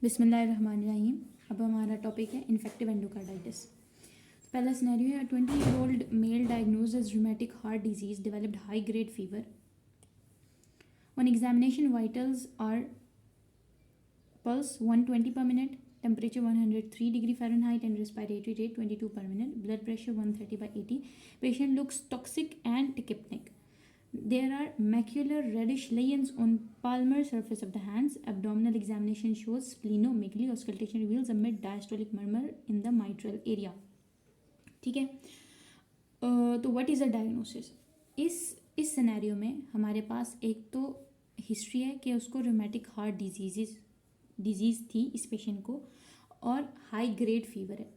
बिस्मिल्लाहिर्रहमानिर्रहीम। अब हमारा टॉपिक है इन्फेक्टिव एंडोकार्डाइटिस। पहला सिनेरियो है 20-year-old male diagnosed as rheumatic heart disease developed high grade fever. On examination vitals are pulse 120 per minute, temperature 103 degree Fahrenheit and respiratory rate 22 per minute, blood pressure 130/80. Patient looks toxic and tachypneic. There are macular reddish lesions on palmar surface of the hands. Abdominal examination shows splenomegaly. Auscultation reveals a mid-diastolic murmur in the mitral area. ठीक है, तो what is the diagnosis? इस scenario में हमारे पास एक तो history है कि उसको रूमेटिक हार्ट डिजीज़ थी इस पेशेंट को, और हाई ग्रेड फीवर है।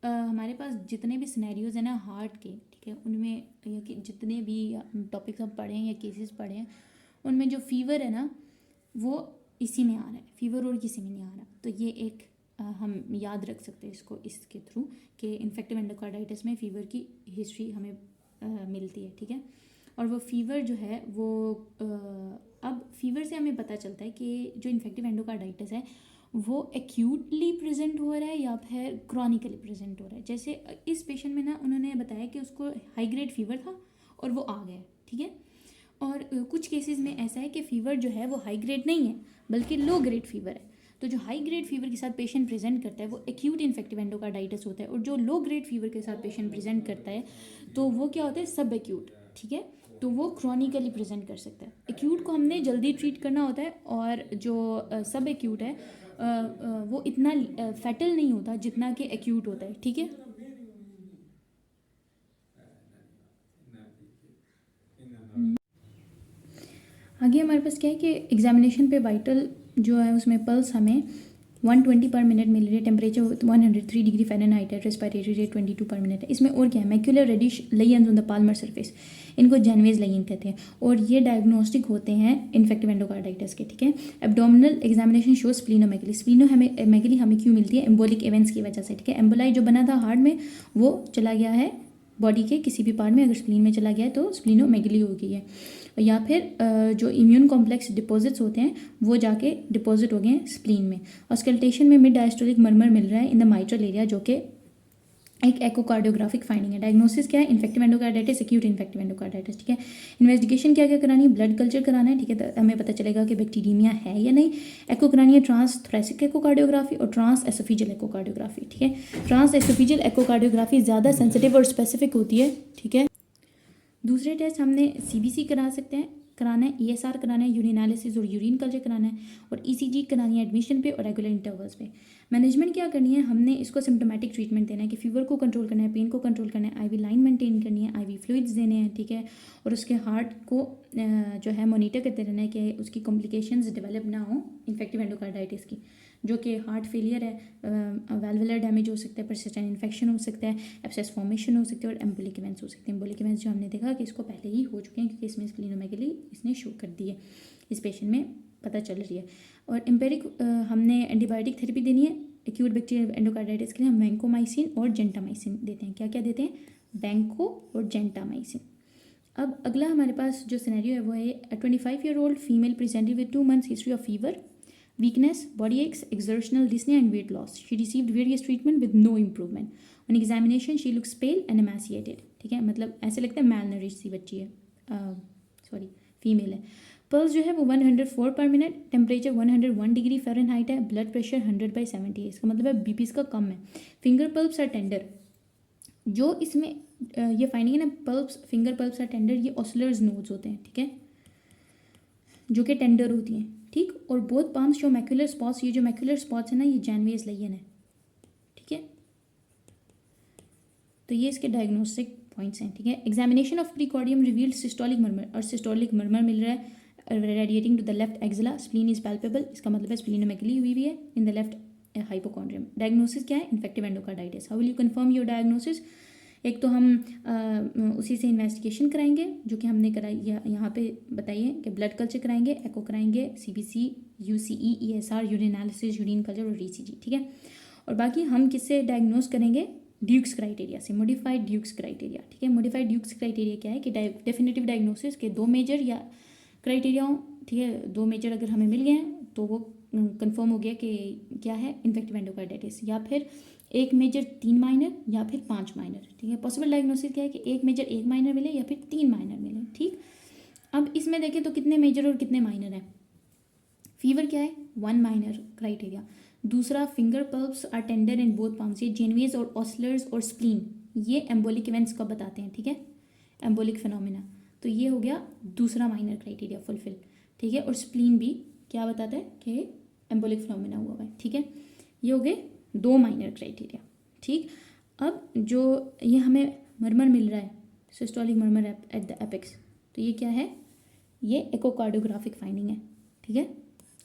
हमारे पास जितने भी सिनेरियोज़ हैं ना हार्ट के, ठीक है, उनमें या जितने भी टॉपिक्स हम पढ़े हैं या केसेस पढ़े हैं, उनमें जो फीवर है ना वो इसी में आ रहा है, फीवर और किसी में नहीं आ रहा। तो ये एक हम याद रख सकते हैं इसको इसके थ्रू कि इन्फेक्टिव एंडोकार्डाइटिस में फ़ीवर की हिस्ट्री हमें मिलती है, ठीक है। और वो फीवर जो है वो अब फीवर से हमें पता चलता है कि जो इन्फेक्टिव एंडोकार्डाइटिस है वो एक्यूटली प्रेजेंट हो रहा है या फिर क्रॉनिकली प्रेजेंट हो रहा है। जैसे इस पेशेंट में ना उन्होंने बताया कि उसको हाई ग्रेड फीवर था और वो आ गया, ठीक है। और कुछ केसेस में ऐसा है कि फ़ीवर जो है वो हाई ग्रेड नहीं है बल्कि लो ग्रेड फीवर है। तो जो हाई ग्रेड फीवर के साथ पेशेंट प्रेजेंट करता है वो एक्यूट इन्फेक्टिव एंडोकार्डाइटिस होता है, और जो लो ग्रेड फीवर के साथ पेशेंट प्रेजेंट करता है तो वो क्या होता है, सब एक्यूट, ठीक है। तो वो क्रॉनिकली प्रेजेंट कर सकता है। एक्यूट को हमने जल्दी ट्रीट करना होता है, और जो सब एक्यूट है वो इतना फैटल नहीं होता जितना कि एक्यूट होता है, ठीक है। आगे हमारे पास क्या है कि एग्जामिनेशन पे वाइटल जो है उसमें पल्स हमें 120 पर मिनट मिल रही है, टेम्परेचर 103 डिग्री फ़ारेनहाइट है, रेस्पिरेटरी रेट 22 पर मिनट है। इसमें और क्या है, macular reddish lesions on the palmar surface, इनको जेनवेज लेयन कहते हैं, और ये डायग्नोस्टिक होते हैं इन्फेक्टिव एंडोकार्डाइटिस के, ठीक है। Abdominal examination show splenomegaly. Splenomegaly हमें क्यों मिलती है, एम्बोलिक इवेंट्स की वजह से, ठीक है। एम्बोलाई जो बना था हार्ट में वो चला गया है बॉडी के किसी भी पार्ट में, अगर स्प्लीन में चला गया है तो स्प्लीनोमेगली हो गई है। या फिर जो इम्यून कॉम्प्लेक्स डिपॉजिट्स होते हैं वो जाके डिपॉजिट हो गए हैं स्प्लीन में। ऑस्कल्टेशन में मिड डायस्टोलिक मर्मर मिल रहा है इन द माइट्रल एरिया, जो कि एक एकोकार्डियोग्राफिक फाइंडिंग है। डायग्नोसिस क्या है, infective endocarditis, acute infective endocarditis, ठीक है। इन्वेस्टिगेशन क्या क्या करानी है, ब्लड कल्चर कराना है, ठीक है, तो हमें पता चलेगा कि बैक्टीरिया है या नहीं। एको करानी है ट्रांस थोरेसिक एकोकार्डियोग्राफी और ट्रांस एसोफिजियल एकोकार्डियोग्राफी, ठीक है। ट्रांस एसोफिजियल एकोकार्डियोग्राफी ज़्यादा सेंसिटिव और स्पेसिफिक होती है, ठीक है। दूसरे टेस्ट हमने सीबीसी कराना है, ईएसआर कराना है, यूरिन एनालिसिस और यूरिन कल्चर कराना है, और ईसीजी करानी है एडमिशन पे और रेगुलर इंटरवल्स पे। मैनेजमेंट क्या करनी है, हमने इसको सिम्टोमेटिक ट्रीटमेंट देना है कि फीवर को कंट्रोल करना है, पेन को कंट्रोल करना है, आईवी लाइन मेंटेन करनी है, आईवी फ्लूइड्स देने हैं, ठीक है। और उसके हार्ट को जो है मॉनिटर करते रहना है कि उसकी कॉम्प्लिकेशंस डेवलप ना हो इन्फेक्टिव एंडोकार्डाइटिस की, जो कि हार्ट फेलियर है, वैल्वुलर डैमेज हो सकता है, परसिस्टेंट इन्फेक्शन हो सकता है, एब्सेस फॉर्मेशन हो सकती है, और एम्बोलिक इवेंट्स हो सकते हैं। एम्बोलिक इवेंट्स जो हमने देखा कि इसको पहले ही हो चुके हैं क्योंकि इसमें स्प्लीनोमेगली इसने शो कर दी है, इस पेशेंट में पता चल रही है। और एम्पेरिक हमने एंटीबायोटिक थेरेपी देनी है एक्यूट बैक्टीरियल एंडोकार्डाइटिस के लिए। हम वैंकोमाइसिन और जेंटामाइसिन देते हैं। क्या क्या देते हैं, वैंको और जेंटामाइसिन। अब अगला हमारे पास जो सिनेरियो है वो है 25-year-old female presented with 2 months history of fever, weakness, body aches, exertional dyspnea and weight loss. She received various treatment with no improvement. On examination she looks pale and emaciated, ठीक है, मतलब ऐसे लगता है malnourished सी बच्ची है, sorry female है। Pulse जो है वो 104 पर मिनट, टेम्परेचर 101 डिग्री फ़ारेनहाइट है, ब्लड प्रेशर 100/70 है, इसका मतलब है बीपी इसका कम है। फिंगर पल्प्स आर टेंडर, जो इसमें ये फाइंडिंग है ना, pulps finger pulps are tender, ये ऑसलर्स नोड्स होते हैं, ठीक है, जो कि टेंडर होती हैं, ठीक। और both palms show macular spots, ये जो मैक्यूलर स्पॉट्स है ना ये जेनवेज लेयन है, ठीक है। तो ये इसके डायग्नोस्टिक पॉइंट्स हैं, ठीक है। Examination of precordium revealed systolic murmur, और सिस्टोलिक मर्मर मिल रहा है radiating to the left axilla, spleen is palpable, इसका मतलब है स्प्लीनोमेगली हुई है in the left hypochondrium. Diagnosis क्या है, infective endocarditis. How will you confirm your diagnosis, एक तो हम उसी से इन्वेस्टिगेशन कराएंगे जो कि हमने कराई यहाँ पे बताइए कि ब्लड कल्चर कराएंगे, एको कराएंगे, CBC, UCE, ESR, urine analysis, urine culture और ईसीजी, ठीक है। और बाकी हम किससे डायग्नोज करेंगे, ड्यूक्स क्राइटेरिया से, मॉडिफाइड ड्यूक्स क्राइटेरिया, ठीक है। मॉडिफाइड ड्यूक्स क्राइटेरिया क्या है कि डेफिनेटिव डायग्नोसिस के 2 मेजर या क्राइटेरिया, ठीक है, 2 मेजर अगर हमें मिल गए हैं तो वो कंफर्म हो गया कि क्या है, इन्फेक्टिव एंडोकार्डाइटिस, या फिर एक मेजर 3 माइनर या फिर 5 माइनर। ठीक है, पॉसिबल डायग्नोसिस क्या है कि एक मेजर 1 माइनर मिले या फिर 3 माइनर मिले। ठीक, अब इसमें देखें तो कितने मेजर और कितने माइनर हैं। फीवर क्या है, 1 माइनर क्राइटेरिया। दूसरा, finger pulps are tender in both palms, ये जेनवेज और ऑसलर्स और स्प्लीन, ये एम्बोलिक इवेंट्स को बताते हैं। ठीक है, एम्बोलिक फिनोमिना, तो ये हो गया दूसरा माइनर क्राइटेरिया फुलफिल। ठीक है, और स्प्लीन भी क्या बताता है कि एम्बोलिक फिनोमिना हुआ है। ठीक है, ये हो गए 2 माइनर क्राइटेरिया। ठीक, अब जो ये हमें मरमर मिल रहा है, सिस्टोलिक मरमर एट द एपेक्स, तो ये क्या है, ये एकोकार्डियोग्राफिक फाइंडिंग है। ठीक है,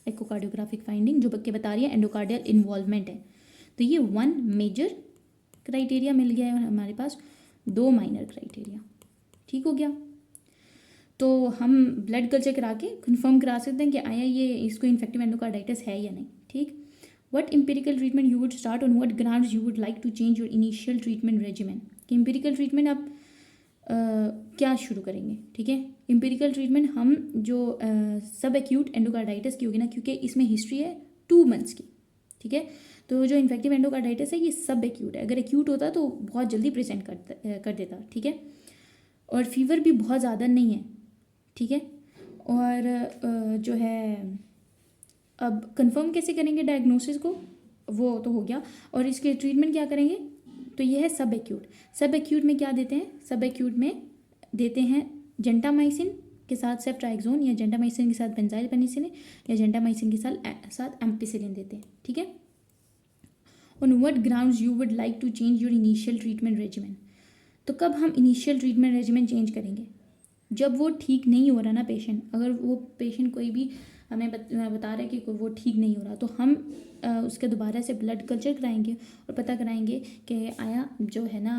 एकोकार्डियोग्राफिक फाइंडिंग जो के बता रही है एंडोकार्डियल इन्वॉल्वमेंट है। तो ये 1 मेजर क्राइटेरिया मिल गया है हमारे पास, 2 माइनर क्राइटेरिया। ठीक हो गया, तो हम ब्लड कल्चर करा के कंफर्म करा सकते हैं कि आया ये इसको इन्फेक्टिव एंडोकार्डाइटिस है या नहीं। ठीक, what empirical treatment you would start on what grounds you would like to change your initial treatment regiment, कि एम्पिरिकल ट्रीटमेंट आप क्या शुरू करेंगे। ठीक है, एम्पिरिकल ट्रीटमेंट हम जो सब एक्यूट एंडोकार्डाइटिस की होगी ना, क्योंकि इसमें हिस्ट्री है 2 मंथ्स की। ठीक है, तो जो इन्फेक्टिव एंडोकार्डाइटिस है ये सब एक्यूट है, अगर एक्यूट होता तो बहुत जल्दी प्रेजेंट कर देता। ठीक है, और फीवर भी बहुत ज़्यादा नहीं है। ठीक है, और जो है अब कंफर्म कैसे करेंगे डायग्नोसिस को, वो तो हो गया, और इसके ट्रीटमेंट क्या करेंगे, तो ये है सब एक्यूट। सब एक्यूट में क्या देते हैं, सब एक्यूट में देते हैं जेंटामाइसिन के साथ सेफ्ट्राइक्सोन, या जेंटामाइसिन के साथ बेंजाइल पेनिसिलिन, या जेंटामाइसिन के साथ एम्पिसिलिन देते हैं। ठीक है, on what grounds you would like to change your initial treatment regiment, तो कब हम इनिशियल ट्रीटमेंट रेजिमेंट चेंज करेंगे, जब वो ठीक नहीं हो रहा ना पेशेंट, अगर वो पेशेंट कोई भी हमें बता रहा है कि वो ठीक नहीं हो रहा, तो हम उसके दोबारा से ब्लड कल्चर कराएंगे और पता कराएंगे कि आया जो है ना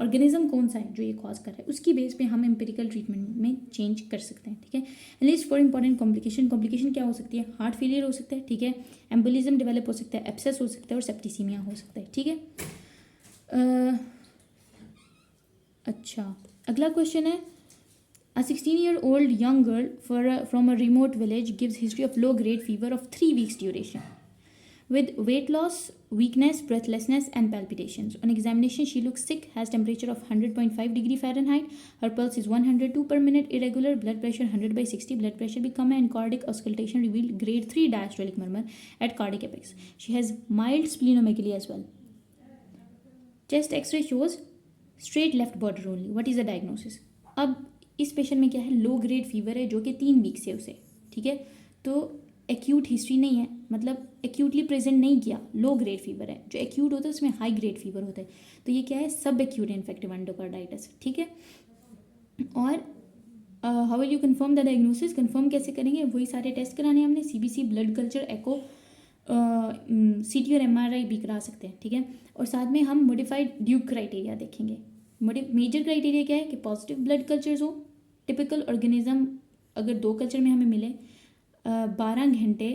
ऑर्गेनिज्म कौन सा है जो ये कॉज कर रहा है, उसकी बेस पे हम एम्पिरिकल ट्रीटमेंट में चेंज कर सकते हैं। ठीक है, लिस्ट फॉर इंपॉर्टेंट कॉम्प्लिकेशन क्या हो सकती है, हार्ट फेलियर हो सकता है। ठीक है, एम्बोलिज्म डेवलप हो सकता है, एब्सेस हो सकता है, और सेप्टिसीमिया हो सकता है। ठीक है, अच्छा, अगला क्वेश्चन है, a 16-year-old young girl from a remote village gives history of low-grade fever of 3 weeks duration with weight loss, weakness, breathlessness and palpitations. On examination, she looks sick, has temperature of 100.5 degree Fahrenheit. Her pulse is 102 per minute, irregular, blood pressure 100/60, blood pressure become and cardiac auscultation revealed grade 3 diastolic murmur at cardiac apex. She has mild splenomegaly as well. Chest x-ray shows straight left border only. What is the diagnosis? अब इस patient में क्या है, low grade fever है जो कि 3 week से उसे। ठीक है, तो एक्यूट हिस्ट्री नहीं है, मतलब एक्यूटली प्रेजेंट नहीं किया, लो ग्रेड फीवर है। जो एक्यूट होता है उसमें हाई ग्रेड फीवर होता है, तो ये क्या है, सब एक्यूट इन्फेक्टिव एंडोकार्डाइटिस। ठीक है, और how will you confirm the diagnosis, confirm कैसे करेंगे, वही सारे टेस्ट कराने हमने, सीबीसी, ब्लड कल्चर, एको, सीटी और एमआरआई भी करा सकते हैं। ठीक है, और साथ में हम मॉडिफाइड ड्यूक क्राइटेरिया देखेंगे। मेजर क्राइटेरिया क्या है कि पॉजिटिव ब्लड कल्चर्स हो, टिपिकल ऑर्गेनिज्म अगर 2 कल्चर में हमें मिले, 12 घंटे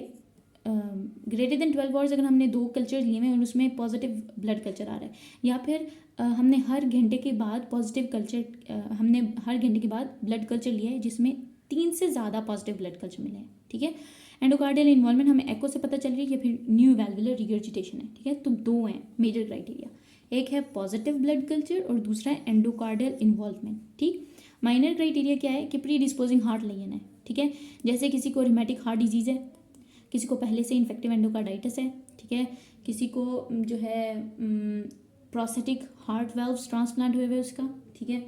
ग्रेटर देन 12 आवर्स अगर हमने 2 कल्चर लिए हैं और उसमें पॉजिटिव ब्लड कल्चर आ रहा है, या फिर हमने हर घंटे के बाद पॉजिटिव कल्चर हमने हर घंटे के बाद ब्लड कल्चर लिया है जिसमें 3 से ज़्यादा पॉजिटिव ब्लड कल्चर मिले हैं। ठीक है, एंडोकार्डियल इन्वॉल्वमेंट हमें एको से पता चल रही है या फिर न्यू वैल्वुलर रिगर्जिटेशन है। ठीक है, तो 2 हैं मेजर क्राइटेरिया, एक है पॉजिटिव ब्लड कल्चर और दूसरा है एंडोकार्डियल इन्वॉल्वमेंट। ठीक, माइनर क्राइटेरिया क्या है कि प्री डिस्पोजिंग हार्ट लेजन है। ठीक है, जैसे किसी को रिमेटिक हार्ट डिजीज़ है, किसी को पहले से इन्फेक्टिव एंडोकार्डाइटिस है। ठीक है, किसी को जो है प्रोस्थेटिक हार्ट वाल्व्स ट्रांसप्लांट हुए हुए उसका। ठीक है,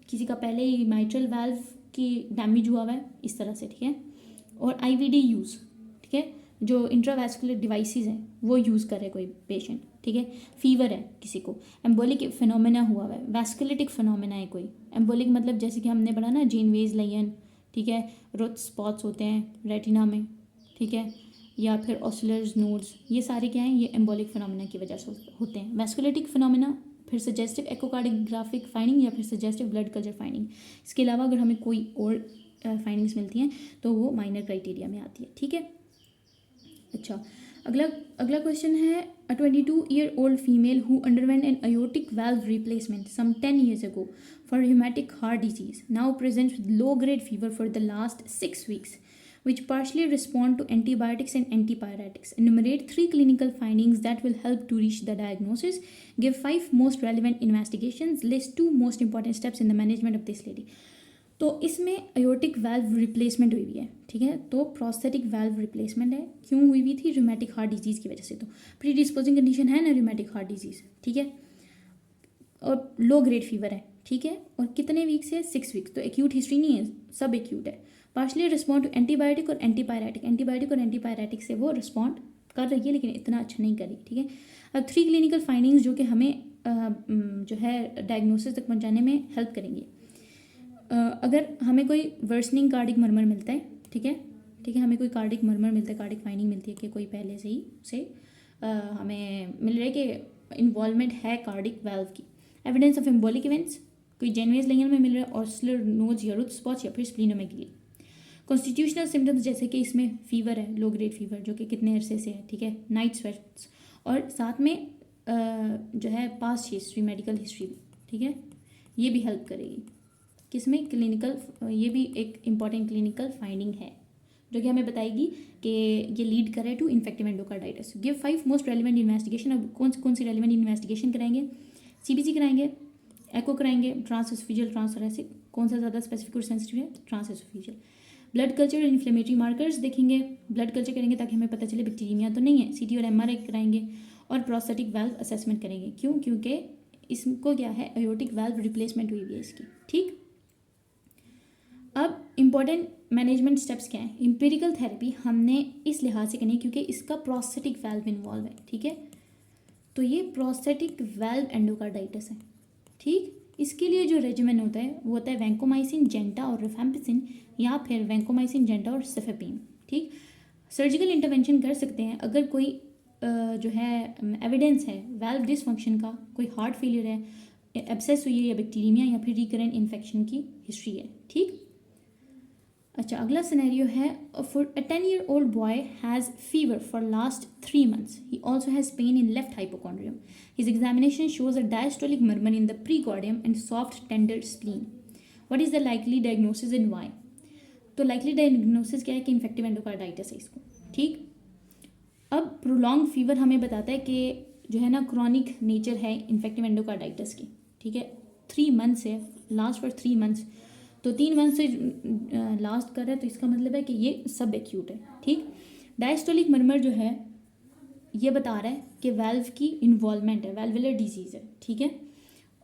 किसी का पहले ही माइट्रल वाल्व की डैमेज हुआ हुआ है, इस तरह से। ठीक है, और आईवीडी यूज़, ठीक है, जो इंट्रावैस्कुलर डिवाइसेस हैं वो यूज़ करे कोई पेशेंट। ठीक है, फीवर है किसी को, एम्बोलिक फिनोमेना हुआ है, वैस्कुलेटिक फिनोमेना है कोई, एम्बोलिक मतलब जैसे कि हमने पढ़ा ना जेनवेज लाइन। ठीक है, रोथ स्पॉट्स होते हैं रेटिना में। ठीक है, या फिर ऑसुलर्स नोड्स, ये सारे क्या हैं, ये एम्बोलिक फिनोमेना की वजह से होते हैं। वैस्कुलेटिक फिनोमेना, फिर सजेस्टिव एकोकार्डियोग्राफिक फाइंडिंग या फिर सजेस्टिव ब्लड कल्चर फाइंडिंग। इसके अलावा अगर हमें कोई और फाइंडिंग्स मिलती हैं तो वो माइनर क्राइटेरिया में आती है। ठीक है, अच्छा, अगला क्वेश्चन है, a 22-year-old female who underwent an aortic valve replacement some 10 years ago for rheumatic heart disease now presents with low grade fever for the last 6 weeks. which partially respond to antibiotics and antipyretics. Enumerate 3 clinical findings that will help to reach the diagnosis. Give 5 most relevant investigations. List 2 most important steps in the management of this lady. तो इसमें aortic valve replacement हुई हुई है, ठीक है. तो prosthetic valve replacement है. क्यों हुई हुई थी? rheumatic heart disease की वजह से. तो predisposing condition है ना rheumatic heart disease, ठीक है. और लो ग्रेड फीवर है, ठीक है. और कितने वीक से? 6 वीक्स. तो एक्यूट हिस्ट्री नहीं है, सब एक्यूट है. पार्शली रिस्पॉन्ड टू एंटीबायोटिक और एंटीपायरेटिक से वो रिस्पॉन्ड कर रही है, लेकिन इतना अच्छा नहीं कर रही, ठीक है. अब 3 क्लिनिकल फाइंडिंग्स जो कि हमें जो है डायग्नोसिस तक पहुंचाने में हेल्प करेंगी. अगर हमें कोई वर्सनिंग कार्डिक मर्मर मिलता है, ठीक है, हमें कोई कार्डिक मर्मर मिलता है, कार्डिक फाइंडिंग मिलती है कि कोई पहले से ही से हमें मिल रहा है कि इन्वॉल्वमेंट है कार्डिक वाल्व की. एविडेंस ऑफ एम्बोलिक इवेंट्स, कोई जेनवेज लेगन में मिल रहा है, ऑस्लर नोज या रुट स्पॉट्स या फिर स्प्लीनोमेगली. कॉन्स्टिट्यूशनल सिम्टम्स जैसे कि इसमें फीवर है, लो ग्रेड फीवर जो कि कितने अरसे से है, ठीक है, नाइट स्वेट्स, और साथ में जो है पास्ट हिस्ट्री, मेडिकल हिस्ट्री भी, ठीक है, ये भी हेल्प करेगी. किसमें? क्लिनिकल. ये भी एक इम्पॉर्टेंट क्लिनिकल फाइंडिंग है जो कि हमें बताएगी कि ये लीड करे to infective endocarditis. Give 5 most relevant investigation. अब कौन सी रेलिवेंट इन्वेस्टिगेशन कराएंगे? सीबीसी कराएंगे, एको कराएंगे, ट्रांसएसोफेजियल ट्रांसथोरेसिक. कौन सा ज़्यादा स्पेसिफिक और सेंसिटिव है? ट्रांसएसोफेजियल. ब्लड कल्चर और इन्फ्लेमेटरी मार्कर्स देखेंगे, ब्लड कल्चर करेंगे ताकि हमें पता चले बैक्टीरिया तो नहीं है. सीटी और एमआरआई कराएंगे और प्रोस्थेटिक वाल्व असेसमेंट करेंगे. क्यों? क्योंकि इसको क्या है, एयोटिक वाल्व रिप्लेसमेंट हुई है इसकी, ठीक. अब इम्पॉर्टेंट मैनेजमेंट स्टेप्स क्या हैं? एम्पिरिकल थेरेपी हमने इस लिहाज से करनी है क्योंकि इसका प्रोस्थेटिक वाल्व इन्वॉल्व है, ठीक है. तो ये प्रोस्थेटिक वाल्व एंडोकार्डाइटिस है, ठीक. इसके लिए जो रेजिमेन होता है वो होता है वैंकोमाइसिन, जेंटा और रिफैम्पिसिन, या फिर वैंकोमाइसिन, जेंटा और सेफेपीन, ठीक. सर्जिकल इंटरवेंशन कर सकते हैं अगर कोई जो है एविडेंस है वाल्व डिसफंक्शन का, कोई हार्ट फेलियर है, एब्सेस हुई है या बैक्टीरिया या फिर रिकरेंट इन्फेक्शन की हिस्ट्री है, ठीक. अच्छा, अगला सिनेरियो है. For a 10-year-old boy has fever for last 3 months. He also has pain in left hypochondrium. His examination shows a diastolic murmur in the precordium and soft tender spleen. What is the likely diagnosis and why? तो likely diagnosis क्या है कि infective endocarditis है इसको, ठीक. अब prolong fever हमें बताता है कि जो है ना क्रॉनिक नेचर है इन्फेक्टिव एंडोकार्डाइटिस की, ठीक है. 3 months है, लास्ट फॉर 3 months. तो 3 months से लास्ट कर रहा है तो इसका मतलब है कि ये सब एक्यूट है, ठीक. डायस्टोलिक मर्मर जो है ये बता रहा है कि वाल्व की इन्वॉल्वमेंट है, वाल्वुलर डिजीज़ है, ठीक है.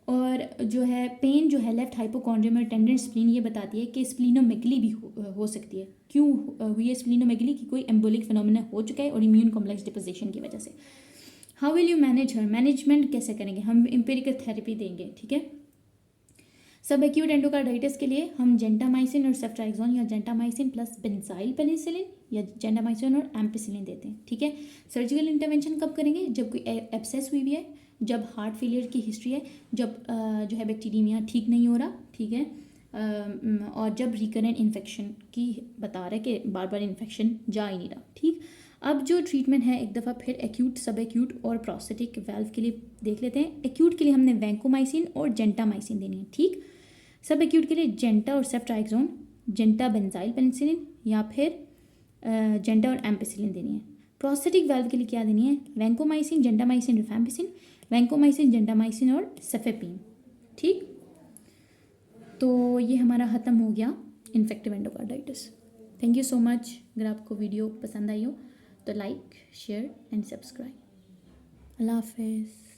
और जो है पेन जो है लेफ्ट हाइपोकॉन्ड्रियम और टेंडर स्प्लीन, ये बताती है कि स्प्लीनोमेगली भी हो सकती है. क्यों हुई है स्प्लीनोमेगली? की कोई एम्बोलिक फिनोमेना हो चुका है और इम्यून कॉम्प्लेक्स डिपोजिशन की वजह से. How will you manage her? Management कैसे करेंगे? हम एम्पिरिकल थेरेपी देंगे, ठीक है. सब एक्यूट एंडोकार्डाइटिस के लिए हम जेंटामाइसिन और सेफ्ट्राइक्सोन या जेंटामाइसिन प्लस बेंजाइल पेनिसिलिन या जेंटामाइसिन और एम्पिसिलिन देते हैं, ठीक है. सर्जिकल इंटरवेंशन कब करेंगे? जब कोई एब्सेस हुई भी है, जब हार्ट फेलियर की हिस्ट्री है, जब जो है बैक्टीरिया ठीक नहीं हो रहा, ठीक है, और जब रिकरेंट इन्फेक्शन की बता रहा है कि बार बार इन्फेक्शन जा ही नहीं रहा, ठीक. अब जो ट्रीटमेंट है एक दफ़ा फिर एक्यूट, सब एक्यूट और प्रोस्थेटिक वाल्व के लिए देख लेते हैं. एक्यूट के लिए हमने वैंकोमाइसिन और जेंटामाइसिन देनी है, ठीक. सब एक्यूट के लिए जेंटा और सेफ्ट्राइक्सोन, जेंटा बेंजाइल पेनिसिलिन या फिर जेंटा और एम्पिसिलिन देनी है. प्रोस्थेटिक वाल्व के लिए क्या देनी है? Vancomycin, gentamicin, rifampicin, vancomycin, gentamicin और सेफेपीन, ठीक. तो ये हमारा ख़त्म हो गया infective endocarditis. Thank you so much. अगर आपको वीडियो पसंद आई हो तो लाइक, शेयर एंड सब्सक्राइब. अल्लाह हाफिज़.